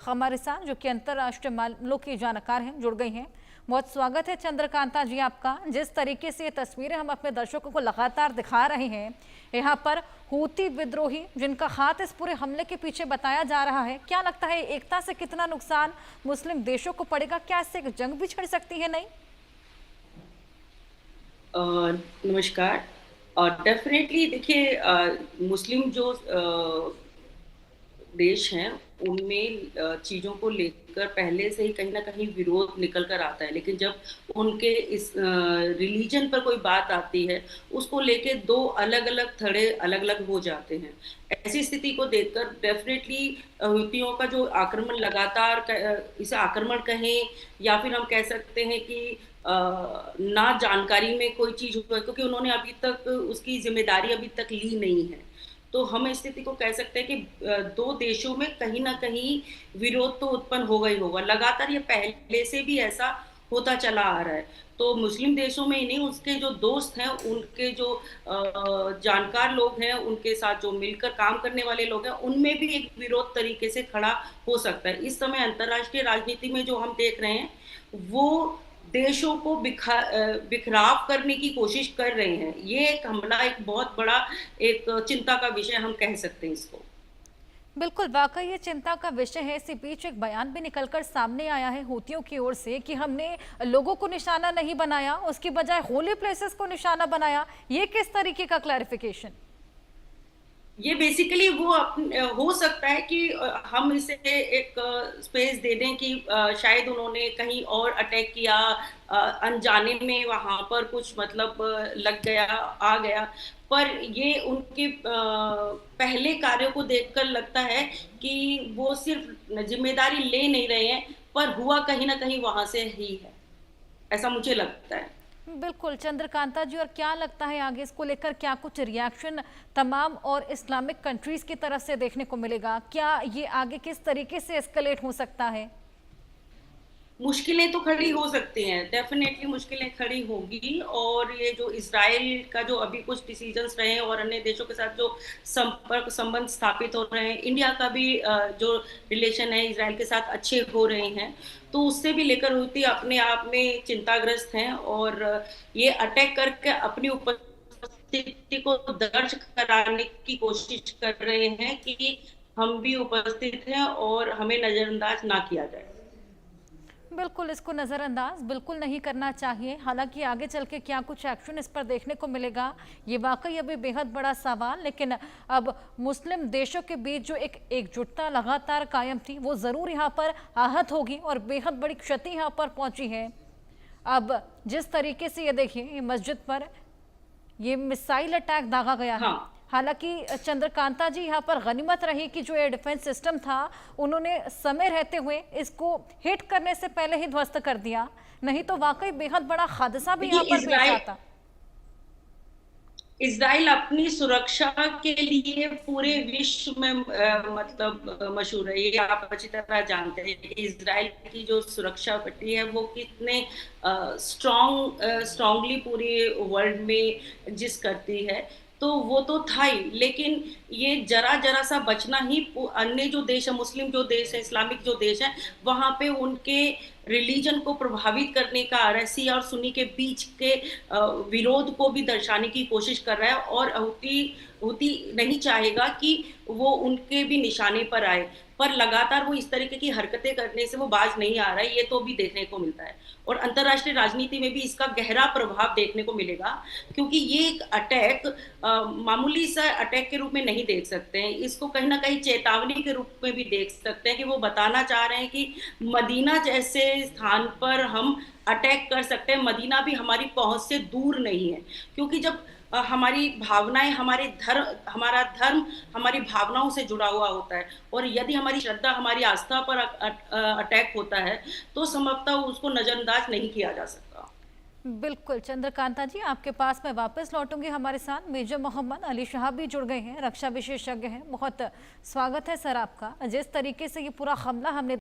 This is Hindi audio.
हमारे साथ जो कि अंतर्राष्ट्रीय मामलों की जानकार हैं जुड़ गई हैं। बहुत स्वागत है चंद्रकांता जी आपका। जिस तरीके से ये तस्वीरें हम अपने दर्शकों को लगातार दिखा रहे हैं, यहाँ पर हूती विद्रोही जिनका हाथ इस पूरे हमले के पीछे बताया जा रहा है, क्या लगता है एकता से कितना नुकसान मुस्लिम देशों को पड़ेगा? क्या इससे एक जंग भी छिड़ सकती है? नहीं, नमस्कार। और डेफिनेटली देखिए, मुस्लिम जो देश हैं उनमें चीज़ों को लेकर पहले से ही कहीं न कहीं विरोध निकल कर आता है। लेकिन जब उनके इस रिलीजन पर कोई बात आती है, उसको लेके 2 अलग-अलग धड़े अलग-अलग हो जाते हैं। ऐसी स्थिति को देखकर डेफिनेटली हुतियों का जो आक्रमण लगातार इसे आक्रमण कहें या फिर हम कह सकते हैं कि ना जानकारी में कोई चीज़ हुआ है, क्योंकि उन्होंने अभी तक उसकी ज़िम्मेदारी अभी तक ली नहीं है। तो हम इस स्थिति को कह सकते हैं कि 2 देशों में कहीं न कहीं विरोध तो उत्पन्न होगा ही होगा। लगातार ये पहले से भी ऐसा होता चला आ रहा है। तो मुस्लिम देशों में ही नहीं, उसके जो दोस्त हैं, उनके जो जानकार लोग हैं, उनके साथ जो मिलकर काम करने वाले लोग हैं, उनमें भी एक विरोध तरीके से खड़ा हो सकता है। इस समय अंतर्राष्ट्रीय राजनीति में जो हम देख रहे हैं, वो देशों को बिखराव करने की कोशिश कर रहे हैं। ये एक हमला, एक बहुत बड़ा एक चिंता का विषय हम कह सकते हैं इसको। बिल्कुल, वाकई ये चिंता का विषय है। इसी बीच एक बयान भी निकलकर सामने आया है हूतियों की ओर से कि हमने लोगों को निशाना नहीं बनाया, उसकी बजाय होली प्लेसेस को निशाना बनाया। ये किस तरीके का क्लैरिफिकेशन? ये बेसिकली वो हो सकता है कि हम इसे एक स्पेस दे दें कि शायद उन्होंने कहीं और अटैक किया, अनजाने में वहाँ पर कुछ मतलब लग गया, आ गया। पर ये उनके पहले कार्यों को देखकर लगता है कि वो सिर्फ ज़िम्मेदारी ले नहीं रहे हैं, पर हुआ कहीं न कहीं वहाँ से ही है। ऐसा मुझे लगता है। बिल्कुल चंद्रकांता जी, और क्या लगता है आगे इसको लेकर क्या कुछ रिएक्शन तमाम और इस्लामिक कंट्रीज की तरफ से देखने को मिलेगा? क्या ये आगे किस तरीके से एस्केलेट हो सकता है? मुश्किलें तो खड़ी हो सकती हैं, डेफ़िनेटली मुश्किलें खड़ी होंगी। और ये जो इज़राइल का जो अभी कुछ डिसीजंस रहे हैं और अन्य देशों के साथ जो संबंध स्थापित हो रहे हैं, इंडिया का भी जो रिलेशन है इज़राइल के साथ अच्छे हो रहे हैं, तो उससे भी लेकर हूती अपने आप में चिंताग्रस्त हैं। और ये अटैक करके अपनी उपस्थिति को दर्ज कराने की कोशिश कर रहे हैं कि हम भी उपस्थित हैं और हमें नज़रअंदाज ना किया जाए। बिल्कुल, इसको नज़रअंदाज बिल्कुल नहीं करना चाहिए। हालांकि आगे चल के क्या कुछ एक्शन इस पर देखने को मिलेगा, ये वाकई अभी बेहद बड़ा सवाल। लेकिन अब मुस्लिम देशों के बीच जो एक एकजुटता लगातार कायम थी, वो ज़रूर यहाँ पर आहत होगी और बेहद बड़ी क्षति यहाँ पर पहुँची है। अब जिस तरीके से ये देखिए, ये मस्जिद पर ये मिसाइल अटैक दागा गया है। हाँ। हालांकि चंद्रकांता जी, यहाँ पर गनीमत रही कि जो एयर डिफेंस सिस्टम था, उन्होंने समय रहते हुए इसको हिट करने से पहले ही ध्वस्त कर दिया, नहीं तो वाकई बेहद बड़ा हादसा भी देखिए, यहाँ पर पेश आता। इज़राइल अपनी सुरक्षा के लिए पूरे विश्व में मशहूर है। ये आप अच्छी तरह जानते हैं कि इज़राइल की जो सुरक्षा पट्टी है वो कितने स्ट्रॉन्गली पूरे वर्ल्ड में एग्जिस्ट करती है। तो वो तो था ही, लेकिन ये ज़रा-ज़रा सा बचना ही अन्य जो देश है, मुस्लिम जो देश है, इस्लामिक जो देश है, वहाँ पे उनके रिलीजन को प्रभावित करने का, शिया और सुन्नी के बीच के विरोध को भी दर्शाने की कोशिश कर रहा है। और हूती नहीं चाहेगा कि वो उनके भी निशाने पर आए, पर लगातार वो इस तरीके की हरकतें करने से वो बाज नहीं आ रहा है, ये तो भी देखने को मिलता है। और अंतर्राष्ट्रीय राजनीति में भी इसका गहरा प्रभाव देखने को मिलेगा, क्योंकि ये एक अटैक मामूली सा अटैक के रूप में नहीं देख सकते हैं। इसको कहीं न कहीं चेतावनी के रूप में भी देख सकते हैं कि वो बताना चाह रहे हैं कि मदीना जैसे स्थान पर हम अटैक कर सकते हैं। मदीना भी हमारी पहुँच से दूर नहीं है, क्योंकि जब हमारी भावनाएँ, हमारा धर्म हमारी भावनाओं से जुड़ा हुआ होता है, और यदि हमारी श्रद्धा, हमारी आस्था पर अटैक होता है, तो संभवतः उसको नज़रअंदाज नहीं किया जा सकता। बिल्कुल चंद्रकांता जी, आपके पास मैं वापस लौटूंगी। हमारे साथ मेजर मोहम्मद अली शाह भी जुड़ गए हैं, रक्षा विशेषज्ञ हैं। बहुत स्वागत है सर आपका। जिस तरीके से ये पूरा हमला हमने